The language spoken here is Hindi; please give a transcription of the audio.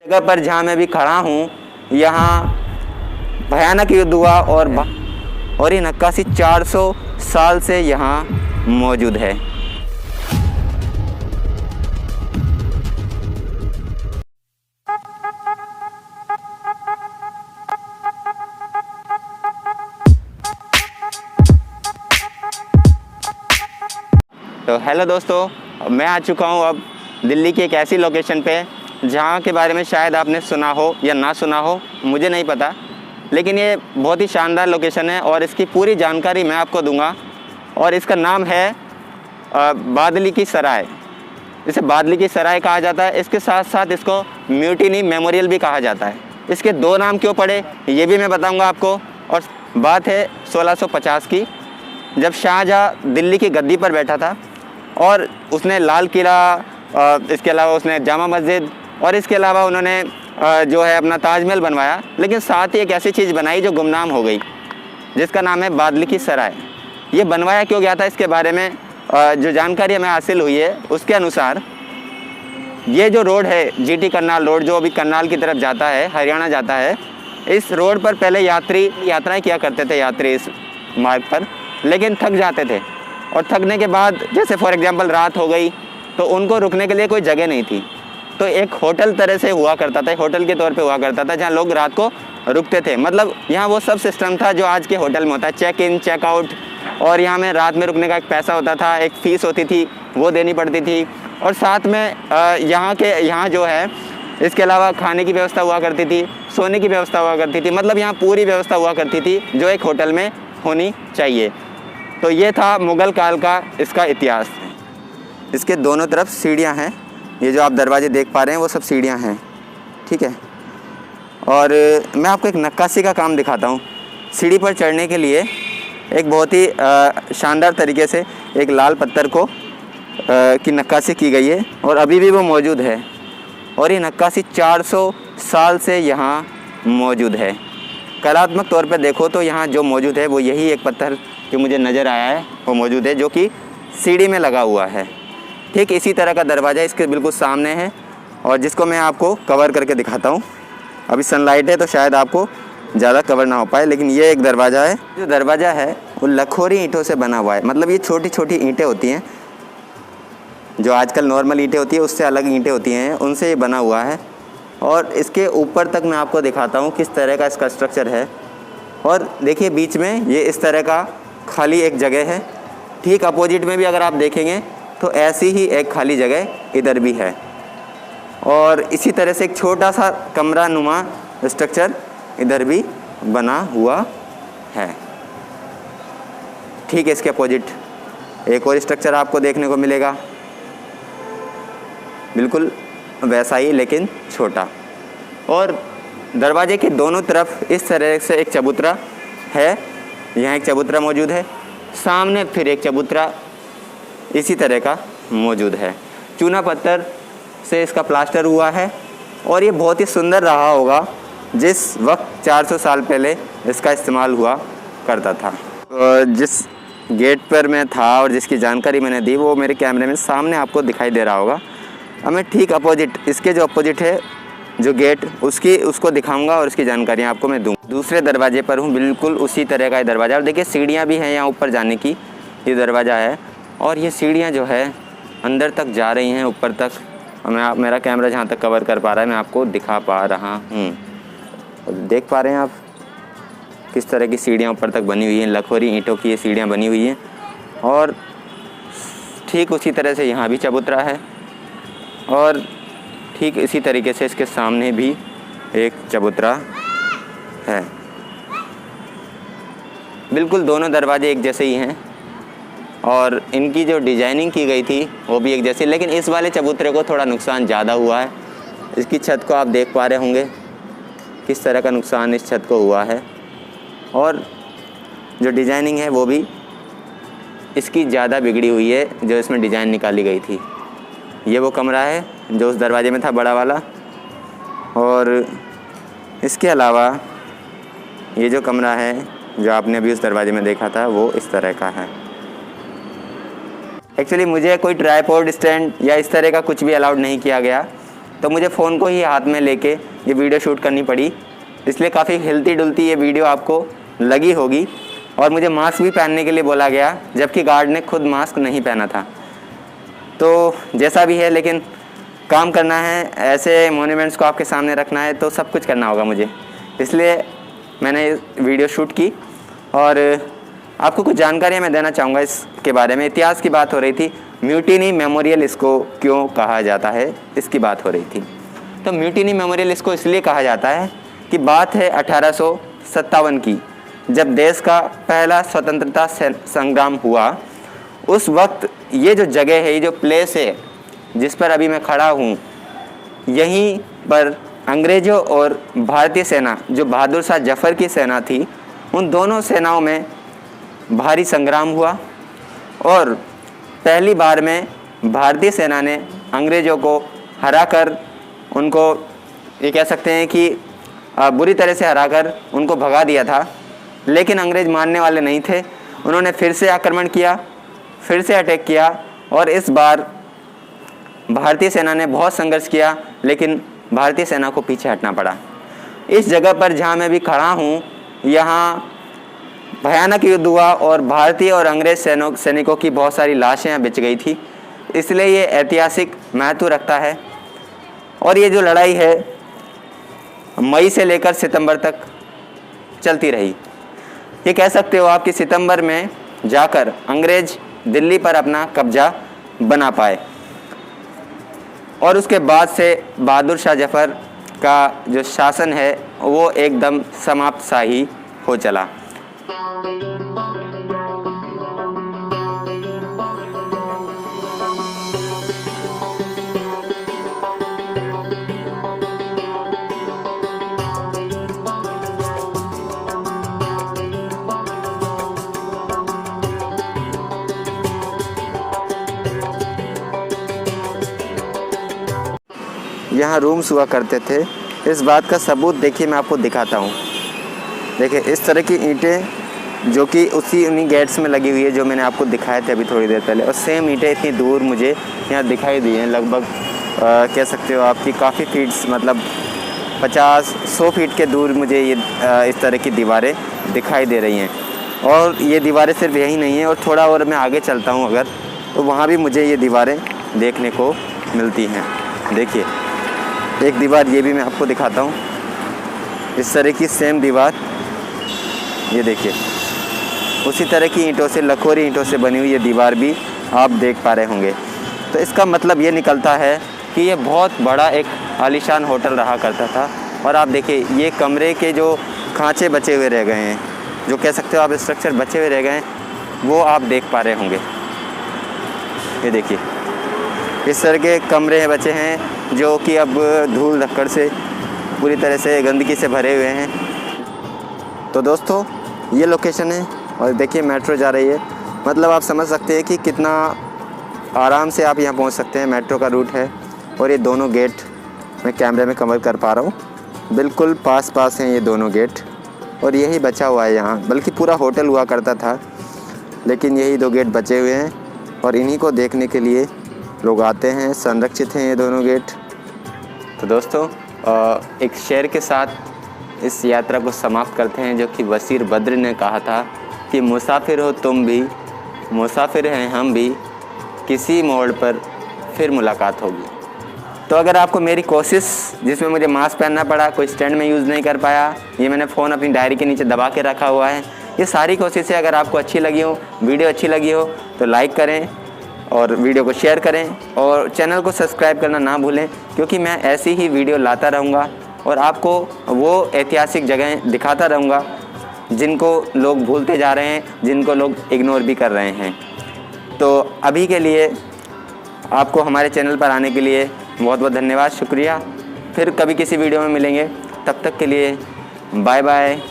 जगह पर जहाँ मैं भी खड़ा हूँ, यहाँ भयानक युद्ध हुआ और ये नक्काशी 400 साल से यहाँ मौजूद है। तो हेलो दोस्तों, मैं आ चुका हूँ अब दिल्ली की एक ऐसी लोकेशन पे जहाँ के बारे में शायद आपने सुना हो या ना सुना हो, मुझे नहीं पता, लेकिन ये बहुत ही शानदार लोकेशन है और इसकी पूरी जानकारी मैं आपको दूंगा। और इसका नाम है बादली की सराय। इसे बादली की सराय कहा जाता है। इसके साथ साथ इसको म्यूटिनी मेमोरियल भी कहा जाता है। इसके दो नाम क्यों पड़े ये भी मैं बताऊँगा आपको। और बात है 1650 की, जब शाहजहाँ दिल्ली की गद्दी पर बैठा था और उसने लाल किला, इसके अलावा उसने जामा मस्जिद और इसके अलावा उन्होंने जो है अपना ताजमहल बनवाया, लेकिन साथ ही एक ऐसी चीज़ बनाई जो गुमनाम हो गई, जिसका नाम है बादली की सराय। ये बनवाया क्यों गया था, इसके बारे में जो जानकारी हमें हासिल हुई है उसके अनुसार ये जो रोड है जीटी करनाल रोड, जो अभी करनाल की तरफ जाता है, हरियाणा जाता है, इस रोड पर पहले यात्राएं किया करते थे यात्री इस मार्ग पर, लेकिन थक जाते थे और थकने के बाद जैसे फॉर एग्जांपल रात हो गई तो उनको रुकने के लिए कोई जगह नहीं थी, तो एक होटल तरह से हुआ करता था, होटल के तौर पे हुआ करता था जहाँ लोग रात को रुकते थे। मतलब यहाँ वो सब सिस्टम था जो आज के होटल में होता है, चेक इन चेक आउट, और यहाँ में रात में रुकने का एक पैसा होता था, एक फ़ीस होती थी, वो देनी पड़ती थी, और साथ में यहाँ जो है इसके अलावा खाने की व्यवस्था हुआ करती थी, सोने की व्यवस्था हुआ करती थी। मतलब यहाँ पूरी व्यवस्था हुआ करती थी जो एक होटल में होनी चाहिए। तो ये था मुग़ल काल का इसका इतिहास। इसके दोनों तरफ सीढ़ियाँ हैं, ये जो आप दरवाजे देख पा रहे हैं वो सब सीढ़ियाँ हैं, ठीक है। और मैं आपको एक नक्काशी का काम दिखाता हूँ। सीढ़ी पर चढ़ने के लिए एक बहुत ही शानदार तरीके से एक लाल पत्थर को की नक्काशी की गई है और अभी भी वो मौजूद है। और ये नक्काशी 400 साल से यहाँ मौजूद है। कलात्मक तौर पर देखो तो यहाँ जो मौजूद है वो यही एक पत्थर जो मुझे नज़र आया है वो मौजूद है, जो कि सीढ़ी में लगा हुआ है। ठीक इसी तरह का दरवाज़ा इसके बिल्कुल सामने है और जिसको मैं आपको कवर करके दिखाता हूँ। अभी सनलाइट है तो शायद आपको ज़्यादा कवर ना हो पाए, लेकिन ये एक दरवाज़ा है। जो दरवाज़ा है वो लखोरी ईंटों से बना हुआ है। मतलब ये छोटी छोटी ईंटें होती हैं, जो आजकल नॉर्मल ईंटें होती है उससे अलग ईंटें होती हैं, उनसे ये बना हुआ है। और इसके ऊपर तक मैं आपको दिखाता हूँ किस तरह का इसका स्ट्रक्चर है। और देखिए बीच में ये इस तरह का खाली एक जगह है। ठीक अपोजिट में भी अगर आप देखेंगे तो ऐसी ही एक खाली जगह इधर भी है। और इसी तरह से एक छोटा सा कमरा नुमा स्ट्रक्चर इधर भी बना हुआ है। ठीक है, इसके अपोजिट एक और स्ट्रक्चर आपको देखने को मिलेगा, बिल्कुल वैसा ही लेकिन छोटा। और दरवाजे के दोनों तरफ इस तरह से एक चबूतरा है। यहाँ एक चबूतरा मौजूद है, सामने फिर एक चबूतरा इसी तरह का मौजूद है। चूना पत्थर से इसका प्लास्टर हुआ है और ये बहुत ही सुंदर रहा होगा जिस वक्त 400 साल पहले इसका इस्तेमाल हुआ करता था। जिस गेट पर मैं था और जिसकी जानकारी मैंने दी वो मेरे कैमरे में सामने आपको दिखाई दे रहा होगा। अब मैं ठीक अपोजिट, इसके जो अपोजिट है जो गेट, उसको दिखाऊंगा और उसकी जानकारी आपको मैं दूँगा। दूसरे दरवाजे पर हूँ, बिल्कुल उसी तरह का ही दरवाज़ा। और देखिए सीढ़ियाँ भी हैं यहाँ ऊपर जाने की, ये दरवाज़ा है और ये सीढ़ियाँ जो है अंदर तक जा रही हैं, ऊपर तक। मेरा कैमरा जहाँ तक कवर कर पा रहा है मैं आपको दिखा पा रहा हूँ। देख पा रहे हैं आप किस तरह की सीढ़ियाँ ऊपर तक बनी हुई हैं। लखोरी ईंटों की ये सीढ़ियाँ बनी हुई हैं और ठीक उसी तरह से यहाँ भी चबूतरा है और ठीक इसी तरीके से इसके सामने भी एक चबूतरा है। बिल्कुल दोनों दरवाजे एक जैसे ही हैं और इनकी जो डिजाइनिंग की गई थी वो भी एक जैसी, लेकिन इस वाले चबूतरे को थोड़ा नुकसान ज़्यादा हुआ है। इसकी छत को आप देख पा रहे होंगे किस तरह का नुकसान इस छत को हुआ है और जो डिजाइनिंग है वो भी इसकी ज़्यादा बिगड़ी हुई है जो इसमें डिज़ाइन निकाली गई थी। ये वो कमरा है जो उस दरवाजे में था, बड़ा वाला। और इसके अलावा ये जो कमरा है जो आपने अभी उस दरवाजे में देखा था वो इस तरह का है। एक्चुअली मुझे कोई ट्राइपॉड स्टैंड या इस तरह का कुछ भी अलाउड नहीं किया गया तो मुझे फ़ोन को ही हाथ में लेके ये वीडियो शूट करनी पड़ी, इसलिए काफ़ी हिलती डुलती ये वीडियो आपको लगी होगी। और मुझे मास्क भी पहनने के लिए बोला गया, जबकि गार्ड ने खुद मास्क नहीं पहना था। तो जैसा भी है, लेकिन काम करना है, ऐसे मोन्यूमेंट्स को आपके सामने रखना है, तो सब कुछ करना होगा मुझे, इसलिए मैंने वीडियो शूट की। और आपको कुछ जानकारियाँ मैं देना चाहूँगा इसके बारे में। इतिहास की बात हो रही थी, म्यूटिनी मेमोरियल इसको क्यों कहा जाता है, इसकी बात हो रही थी। तो म्यूटिनी मेमोरियल इसको इसलिए कहा जाता है कि बात है 1857 की, जब देश का पहला स्वतंत्रता संग्राम हुआ। उस वक्त ये जो जगह है, ये जो प्लेस है जिस पर अभी मैं खड़ा हूँ, यहीं पर अंग्रेज़ों और भारतीय सेना, जो बहादुर शाह जफ़र की सेना थी, उन दोनों सेनाओं में भारी संग्राम हुआ। और पहली बार में भारतीय सेना ने अंग्रेज़ों को हराकर, उनको ये कह सकते हैं कि बुरी तरह से हराकर उनको भगा दिया था। लेकिन अंग्रेज़ मानने वाले नहीं थे, उन्होंने फिर से आक्रमण किया, फिर से अटैक किया। और इस बार भारतीय सेना ने बहुत संघर्ष किया, लेकिन भारतीय सेना को पीछे हटना पड़ा। इस जगह पर जहाँ मैं भी खड़ा हूँ, यहाँ भयानक युद्ध हुआ और भारतीय और अंग्रेज़ सैनिकों की बहुत सारी लाशें यहाँ बिछ गई थी, इसलिए ये ऐतिहासिक महत्व रखता है। और ये जो लड़ाई है मई से लेकर सितंबर तक चलती रही। ये कह सकते हो आप कि सितंबर में जाकर अंग्रेज़ दिल्ली पर अपना कब्जा बना पाए, और उसके बाद से बहादुर शाह जफ़र का जो शासन है वो एकदम समाप्त सा ही हो चला। यहाँ रूम्स हुआ करते थे। इस बात का सबूत देखिए, मैं आपको दिखाता हूँ। देखिए इस तरह की ईंटें जो कि उन्हीं गेट्स में लगी हुई है जो मैंने आपको दिखाए थे अभी थोड़ी देर पहले, और सेम ईंटें इतनी दूर मुझे यहाँ दिखाई दी हैं। लगभग कह सकते हो आपकी काफ़ी फीट्स, मतलब 50-100 फीट के दूर मुझे ये इस तरह की दीवारें दिखाई दे रही हैं। और ये दीवारें सिर्फ यही नहीं है, और थोड़ा और मैं आगे चलता हूँ अगर, तो वहाँ भी मुझे ये दीवारें देखने को मिलती हैं। देखिए एक दीवार ये भी मैं आपको दिखाता हूँ, इस तरह की सेम दीवार, ये देखिए उसी तरह की ईंटों से, लखोरी ईंटों से बनी हुई ये दीवार भी आप देख पा रहे होंगे। तो इसका मतलब ये निकलता है कि ये बहुत बड़ा एक आलीशान होटल रहा करता था। और आप देखिए ये कमरे के जो खांचे बचे हुए रह गए हैं, जो कह सकते हो आप स्ट्रक्चर बचे हुए रह गए हैं, वो आप देख पा रहे होंगे। ये देखिए इस तरह के कमरे बचे हैं जो कि अब धूल धक्कड़ से पूरी तरह से गंदगी से भरे हुए हैं। तो दोस्तों ये लोकेशन है, और देखिए मेट्रो जा रही है, मतलब आप समझ सकते हैं कि कितना आराम से आप यहाँ पहुँच सकते हैं। मेट्रो का रूट है, और ये दोनों गेट मैं कैमरे में कवर कर पा रहा हूँ, बिल्कुल पास पास हैं ये दोनों गेट। और यही बचा हुआ है यहाँ, बल्कि पूरा होटल हुआ करता था, लेकिन यही 2 गेट बचे हुए हैं, और इन्हीं को देखने के लिए लोग आते हैं। संरक्षित हैं ये दोनों गेट। तो दोस्तों एक शेर के साथ इस यात्रा को समाप्त करते हैं, जो कि वसीर बद्र ने कहा था कि मुसाफिर हो तुम भी, मुसाफिर हैं हम भी, किसी मोड़ पर फिर मुलाकात होगी। तो अगर आपको मेरी कोशिश, जिसमें मुझे मास्क पहनना पड़ा, कोई स्टैंड में यूज़ नहीं कर पाया, ये मैंने फ़ोन अपनी डायरी के नीचे दबा के रखा हुआ है, ये सारी कोशिशें अगर आपको अच्छी लगी हो, वीडियो अच्छी लगी हो, तो लाइक करें और वीडियो को शेयर करें, और चैनल को सब्सक्राइब करना ना भूलें, क्योंकि मैं ऐसी ही वीडियो लाता रहूँगा और आपको वो ऐतिहासिक जगहें दिखाता रहूँगा जिनको लोग भूलते जा रहे हैं, जिनको लोग इग्नोर भी कर रहे हैं। तो अभी के लिए आपको हमारे चैनल पर आने के लिए बहुत बहुत धन्यवाद, शुक्रिया। फिर कभी किसी वीडियो में मिलेंगे, तब तक के लिए बाय बाय।